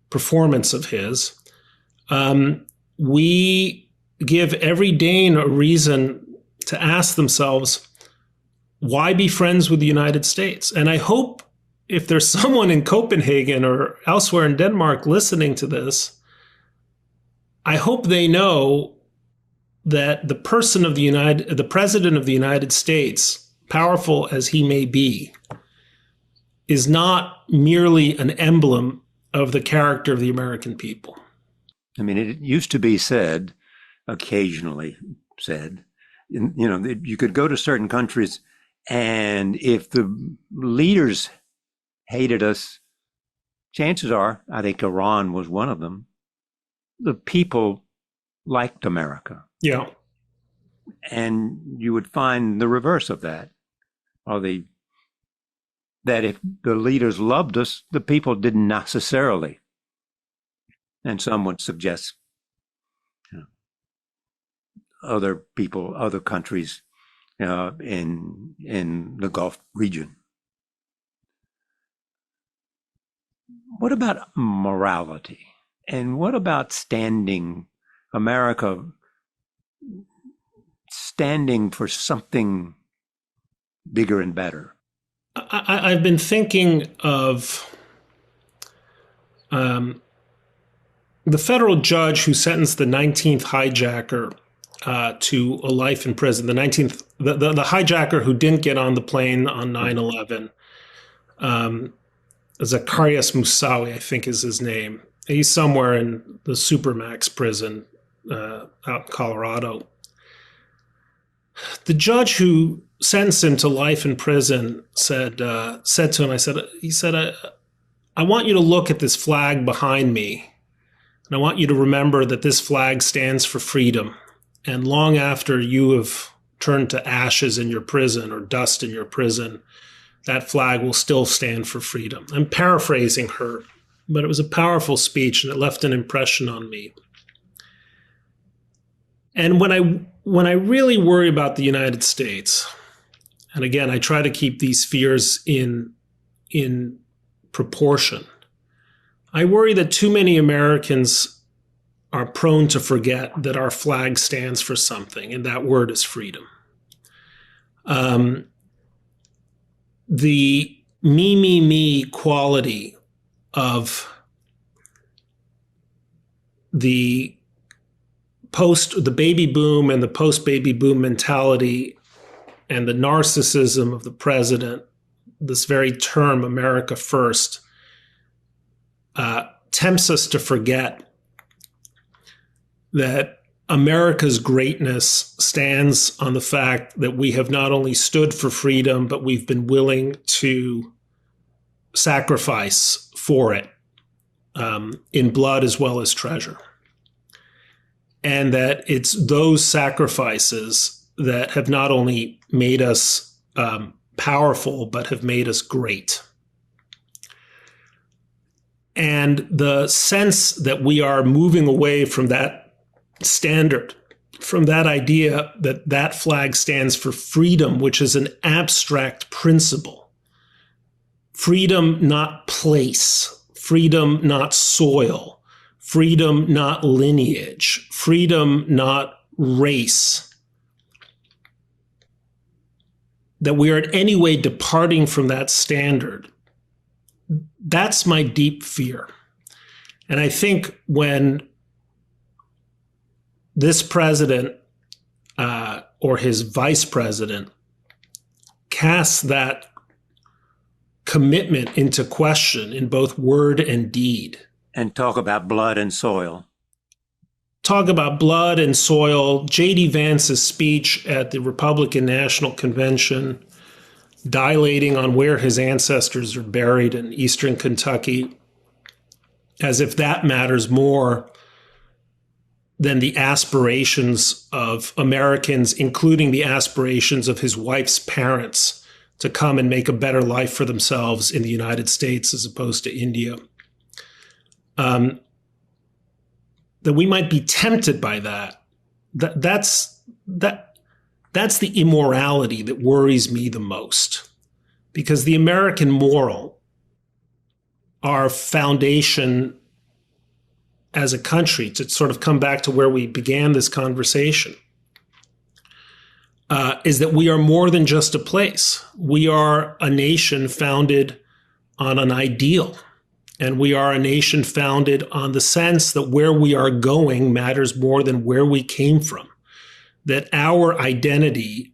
performance of his. We give every Dane a reason to ask themselves, why be friends with the United States? And I hope if there's someone in Copenhagen or elsewhere in Denmark listening to this, I hope they know that the president of the United States, powerful as he may be, is not merely an emblem of the character of the American people. I mean, it used to be said, occasionally said, you could go to certain countries, and if the leaders hated us, chances are, I think Iran was one of them, the people liked America. Yeah. And you would find the reverse of that, that if the leaders loved us, the people didn't necessarily. And some would suggest other people, other countries in the Gulf region. What about morality? And what about America standing for something bigger and better? I've been thinking of the federal judge who sentenced the 19th hijacker to a life in prison. The hijacker who didn't get on the plane on 9/11. Zacarias Moussaoui, I think is his name. He's somewhere in the Supermax prison out in Colorado. The judge who sentenced him to life in prison said to him, I want you to look at this flag behind me, and I want you to remember that this flag stands for freedom. And long after you have turned to ashes in your prison or dust in your prison, that flag will still stand for freedom. I'm paraphrasing her, but it was a powerful speech and it left an impression on me. And when I really worry about the United States, and again, I try to keep these fears in proportion, I worry that too many Americans are prone to forget that our flag stands for something, and that word is freedom. The me quality of the baby boom and the post-baby boom mentality and the narcissism of the president, this very term, America First, tempts us to forget that America's greatness stands on the fact that we have not only stood for freedom, but we've been willing to sacrifice for it in blood as well as treasure. And that it's those sacrifices that have not only made us powerful, but have made us great. And the sense that we are moving away from that standard, from that idea that that flag stands for freedom, which is an abstract principle. Freedom, not place. Freedom, not soil. Freedom, not lineage. Freedom, not race. That we are in any way departing from that standard. That's my deep fear. And I think when this president or his vice president casts that commitment into question in both word and deed. And talk about blood and soil. Talk about blood and soil. J.D. Vance's speech at the Republican National Convention, dilating on where his ancestors are buried in eastern Kentucky, as if that matters more than the aspirations of Americans, including the aspirations of his wife's parents to come and make a better life for themselves in the United States as opposed to India. That we might be tempted by that. That's the immorality that worries me the most, because the American moral, our foundation as a country, to sort of come back to where we began this conversation, is that we are more than just a place. We are a nation founded on an ideal. And we are a nation founded on the sense that where we are going matters more than where we came from. That our identity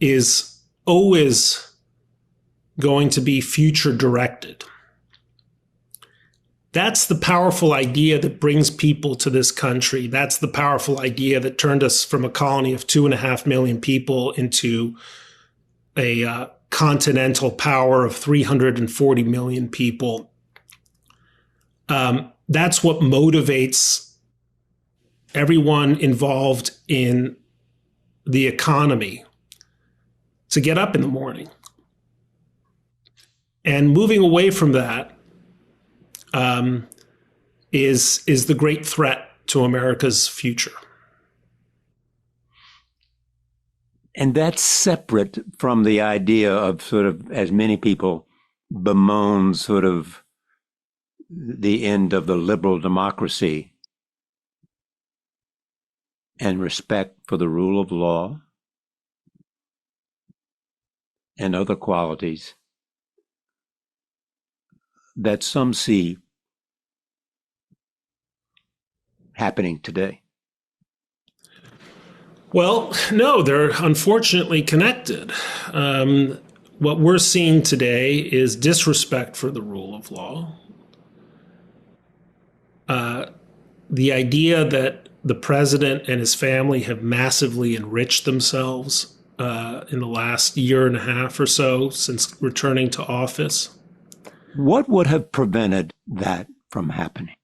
is always going to be future directed. That's the powerful idea that brings people to this country. That's the powerful idea that turned us from a colony of 2.5 million people into a continental power of 340 million people. That's what motivates everyone involved in the economy to get up in the morning. And moving away from that is the great threat to America's future. And that's separate from the idea of sort of, as many people bemoan, sort of the end of the liberal democracy and respect for the rule of law and other qualities that some see happening today. Well, no, they're unfortunately connected. What we're seeing today is disrespect for the rule of law. The idea that the president and his family have massively enriched themselves in the last year and a half or so since returning to office. What would have prevented that from happening?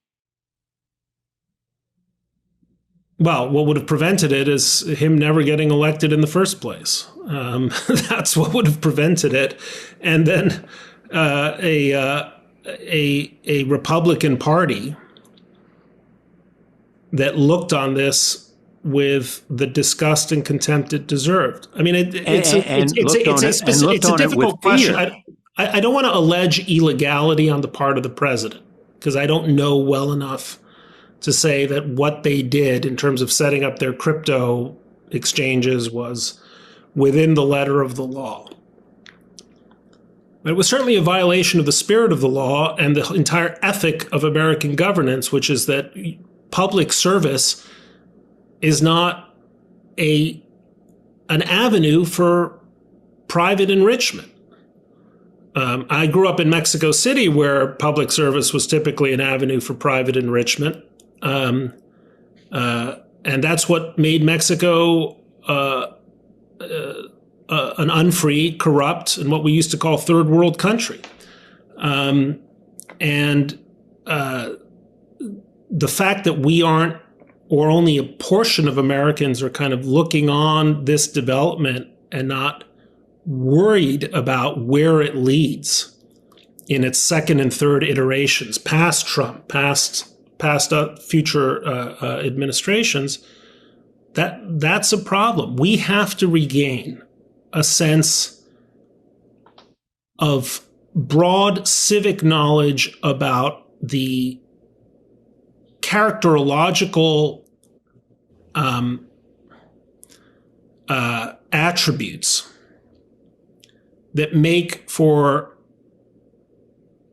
Well, what would have prevented it is him never getting elected in the first place. That's what would have prevented it. And then a Republican Party that looked on this with the disgust and contempt it deserved. I mean, it's a difficult question. I don't want to allege illegality on the part of the president, because I don't know well enough to say that what they did in terms of setting up their crypto exchanges was within the letter of the law. It was certainly a violation of the spirit of the law and the entire ethic of American governance, which is that public service is not an avenue for private enrichment. I grew up in Mexico City, where public service was typically an avenue for private enrichment. And that's what made Mexico an unfree, corrupt, and what we used to call third world country. And the fact that we aren't, or only a portion of Americans are kind of looking on this development and not worried about where it leads in its second and third iterations, past Trump, past future administrations, that's a problem. We have to regain a sense of broad civic knowledge about the characterological attributes that make for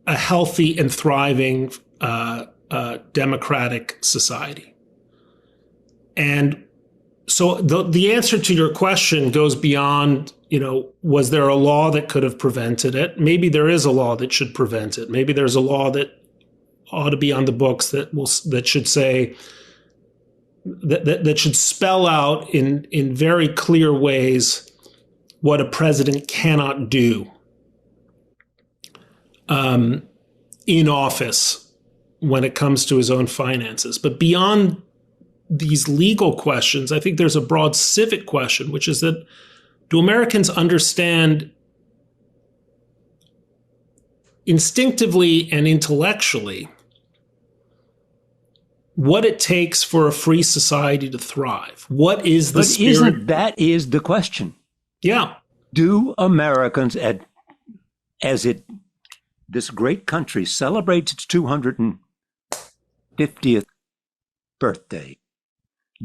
a healthy and thriving democratic society. And So the answer to your question goes beyond, was there a law that could have prevented it? Maybe there is a law that should prevent it. Maybe there's a law that ought to be on the books that should say that should spell out in very clear ways what a president cannot do in office when it comes to his own finances. But beyond these legal questions, I think there's a broad civic question, which is that do Americans understand instinctively and intellectually what it takes for a free society to thrive? What is the spirit? That is the question. Yeah. Do Americans, this great country celebrates its 250th birthday,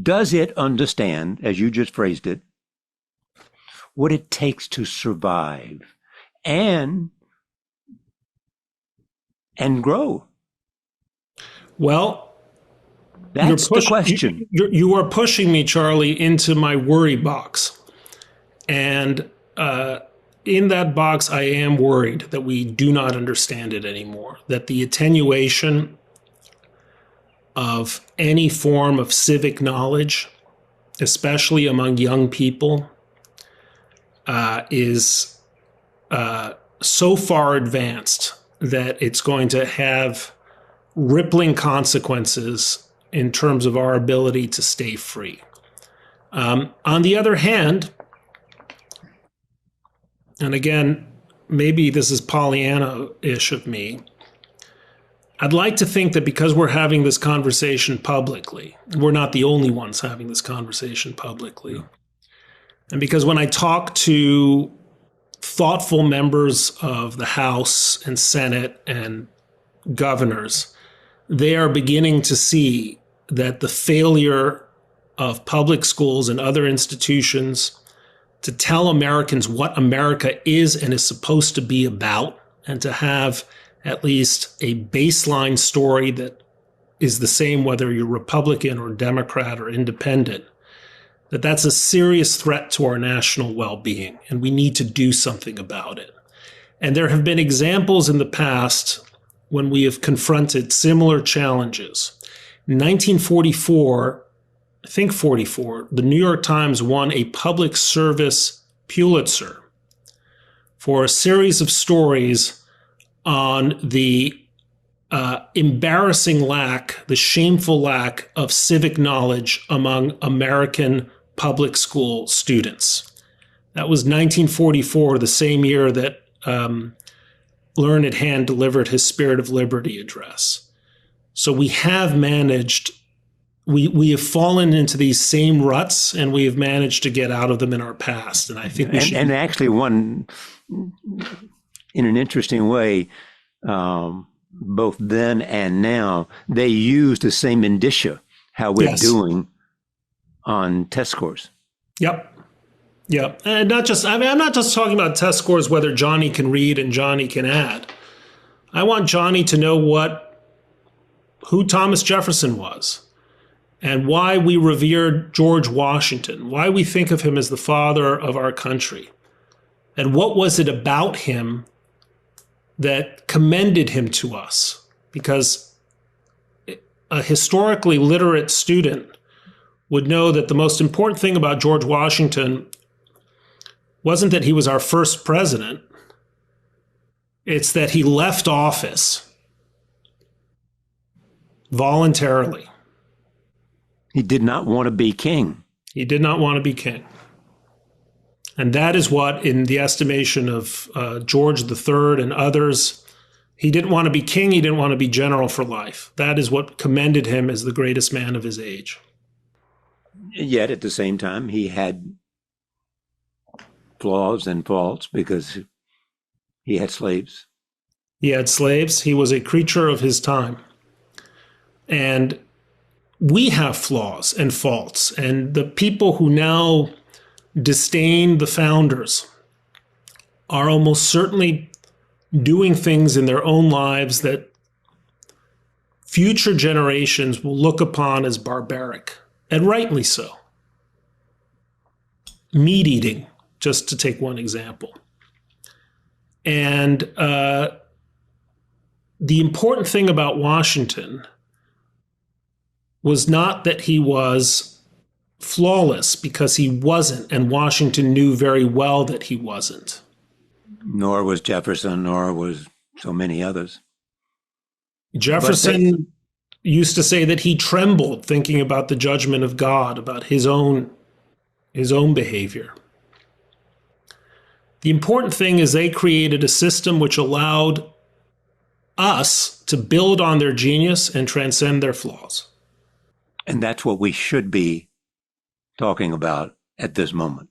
does it understand, as you just phrased it, what it takes to survive and grow? Well, that's the question. You are pushing me, Charlie, into my worry box. And in that box, I am worried that we do not understand it anymore, that the attenuation of any form of civic knowledge, especially among young people, is so far advanced that it's going to have rippling consequences in terms of our ability to stay free. On the other hand, and again, maybe this is Pollyanna-ish of me, I'd like to think that because we're having this conversation publicly, we're not the only ones having this conversation publicly. And because when I talk to thoughtful members of the House and Senate and governors, they are beginning to see that the failure of public schools and other institutions to tell Americans what America is and is supposed to be about, and to have at least a baseline story that is the same whether you're Republican or Democrat or independent, that's a serious threat to our national well-being, and we need to do something about it. And there have been examples in the past when we have confronted similar challenges. In 1944, I think 44, the New York Times won a public service Pulitzer for a series of stories on the embarrassing lack, the shameful lack of civic knowledge among American public school students. That was 1944, the same year that Learned Hand delivered his Spirit of Liberty address. So we have managed, we have fallen into these same ruts, and we have managed to get out of them in our past. And I think we should. And actually, one, in an interesting way, both then and now, they use the same indicia, how we're doing on test scores. Yep. And I'm not just talking about test scores, whether Johnny can read and Johnny can add. I want Johnny to know who Thomas Jefferson was, and why we revered George Washington, why we think of him as the father of our country, and what was it about him that commended him to us. Because a historically literate student would know that the most important thing about George Washington wasn't that he was our first president. It's that he left office voluntarily. He did not want to be king. He did not want to be king. And that is what, in the estimation of George III and others, he didn't want to be king, he didn't want to be general for life. That is what commended him as the greatest man of his age. Yet at the same time, he had flaws and faults because he had slaves. He had slaves. He was a creature of his time. And we have flaws and faults. And the people who now disdain the founders are almost certainly doing things in their own lives that future generations will look upon as barbaric, and rightly so. meat eating, just to take one example. And the important thing about Washington was not that he was flawless, because he wasn't, and Washington knew very well that he wasn't. Nor was Jefferson, nor was so many others. Jefferson used to say that he trembled thinking about the judgment of God, about his own behavior. The important thing is they created a system which allowed us to build on their genius and transcend their flaws. And that's what we should be talking about at this moment.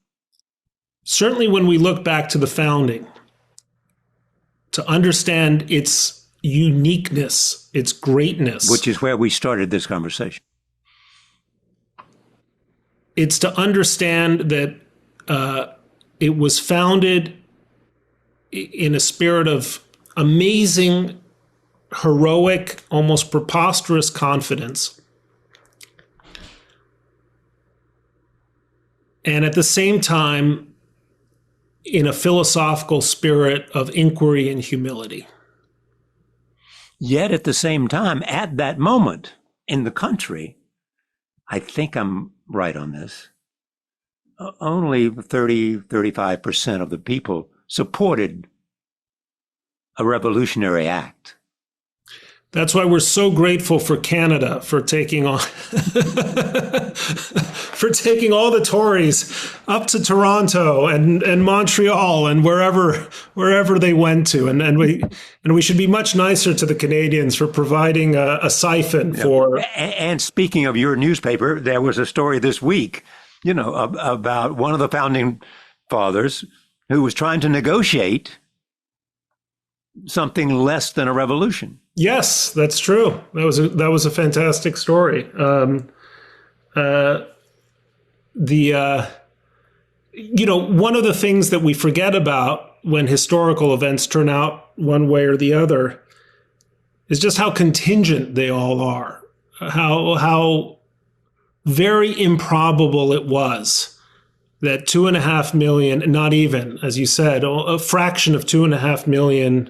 Certainly when we look back to the founding, to understand its uniqueness, its greatness. Which is where we started this conversation. It's to understand that it was founded in a spirit of amazing, heroic, almost preposterous confidence. And at the same time, in a philosophical spirit of inquiry and humility. Yet at the same time, at that moment in the country, I think I'm right on this, only 35% of the people supported a revolutionary act. That's why we're so grateful for Canada for taking on all the Tories up to Toronto and Montreal and wherever they went to, and we should be much nicer to the Canadians for providing a siphon for. And speaking of your newspaper, there was a story this week, about one of the founding fathers who was trying to negotiate something less than a revolution. Yes, that's true. That was a fantastic story. One of the things that we forget about when historical events turn out one way or the other is just how contingent they all are. How very improbable it was that 2.5 million, not even, as you said, a fraction of 2.5 million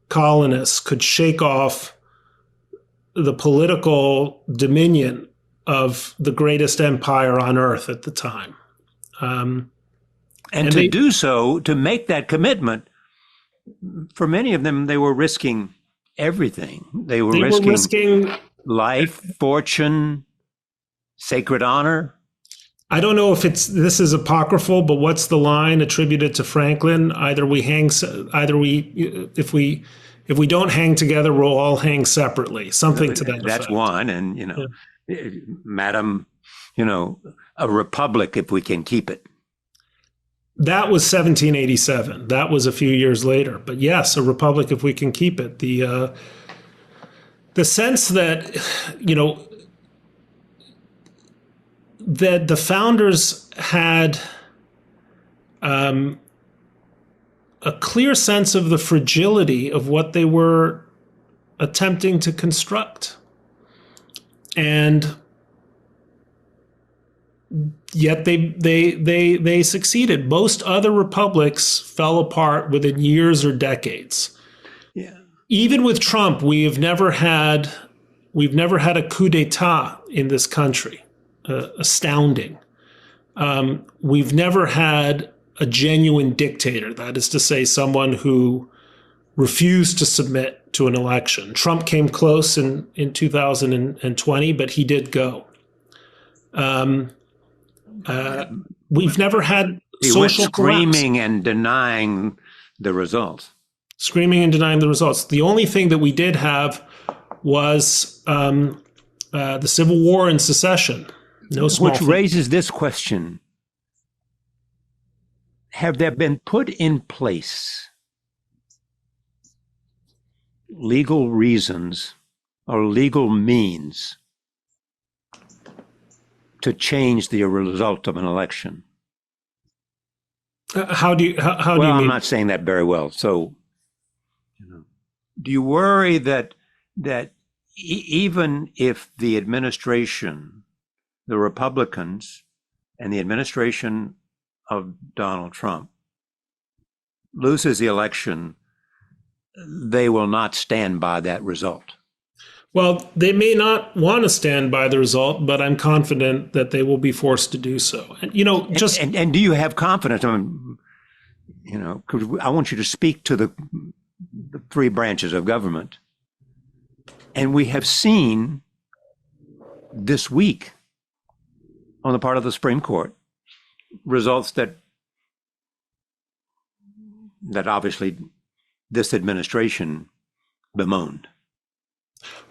colonists could shake off the political dominion of the greatest empire on earth at the time. And to do so, to make that commitment, for many of them, they were risking everything. They were risking life, fortune, sacred honor. I don't know if this is apocryphal, but what's the line attributed to Franklin? If we don't hang together, we'll all hang separately. Something to that effect. That's one. And, Madam, a republic if we can keep it. That was 1787. That was a few years later. But yes, a republic if we can keep it. The sense that, that the founders had a clear sense of the fragility of what they were attempting to construct. And yet they succeeded. Most other republics fell apart within years or decades. Yeah. Even with Trump, we've never had a coup d'etat in this country. Astounding. We've never had a genuine dictator, that is to say, someone who refused to submit to an election. Trump came close in 2020, but he did go. We've never had social screaming collapse. And denying the results. Screaming and denying the results. The only thing that we did have was the Civil War and secession. No small Which raises this question. Have there been put in place legal reasons or legal means to change the result of an election? How do you mean? I'm not saying that very well. So, do you worry that even if the administration, the Republicans and the administration of Donald Trump loses the election, they will not stand by that result. Well, they may not want to stand by the result, but I'm confident that they will be forced to do so. And, and do you have confidence? I mean, because I want you to speak to the three branches of government. And we have seen this week on the part of the Supreme Court results that obviously this administration bemoaned.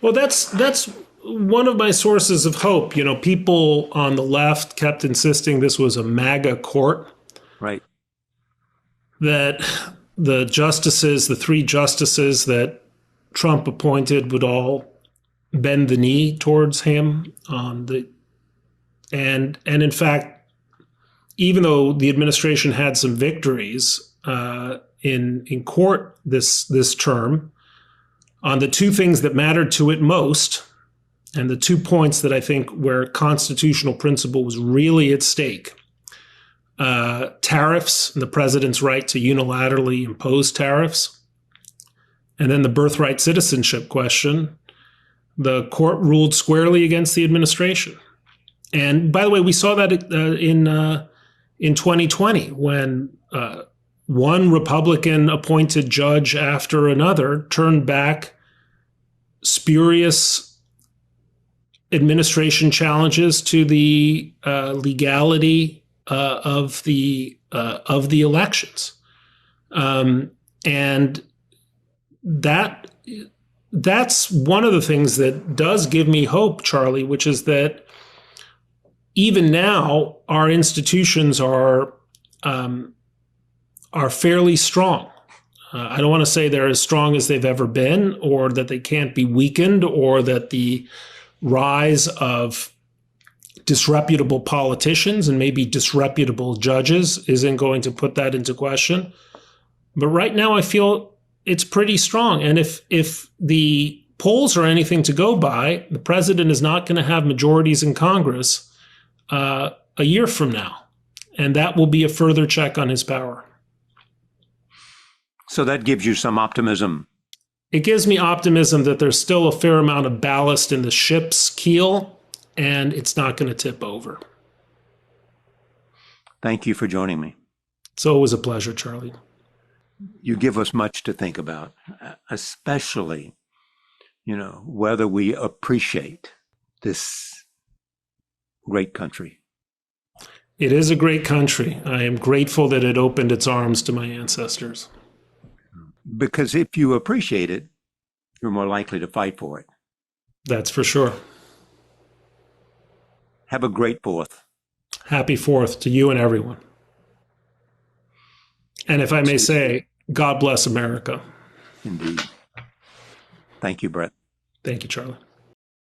Well, that's one of my sources of hope. People on the left kept insisting this was a MAGA court. Right. That the three justices that Trump appointed would all bend the knee towards him and in fact, even though the administration had some victories in court this term on the two things that mattered to it most, and the 2 points that I think where constitutional principle was really at stake, tariffs and the president's right to unilaterally impose tariffs, and then the birthright citizenship question, the court ruled squarely against the administration. And by the way, we saw that in 2020 when one Republican appointed judge after another turned back spurious administration challenges to the legality of the elections, and that's one of the things that does give me hope, Charlie, which is that even now our institutions are fairly strong. I don't want to say they're as strong as they've ever been, or that they can't be weakened, or that the rise of disreputable politicians and maybe disreputable judges isn't going to put that into question. But right now I feel it's pretty strong. And if the polls are anything to go by, the president is not going to have majorities in Congress a year from now. And that will be a further check on his power. So that gives you some optimism. It gives me optimism that there's still a fair amount of ballast in the ship's keel, and it's not going to tip over. Thank you for joining me. It's always a pleasure, Charlie. You give us much to think about, especially, whether we appreciate this great country. It is a great country. I am grateful that it opened its arms to my ancestors. Because if you appreciate it, you're more likely to fight for it. That's for sure. Have a great 4th. Happy 4th to you and everyone. And if I may say, God bless America. Indeed. Thank you, Bret. Thank you, Charlie.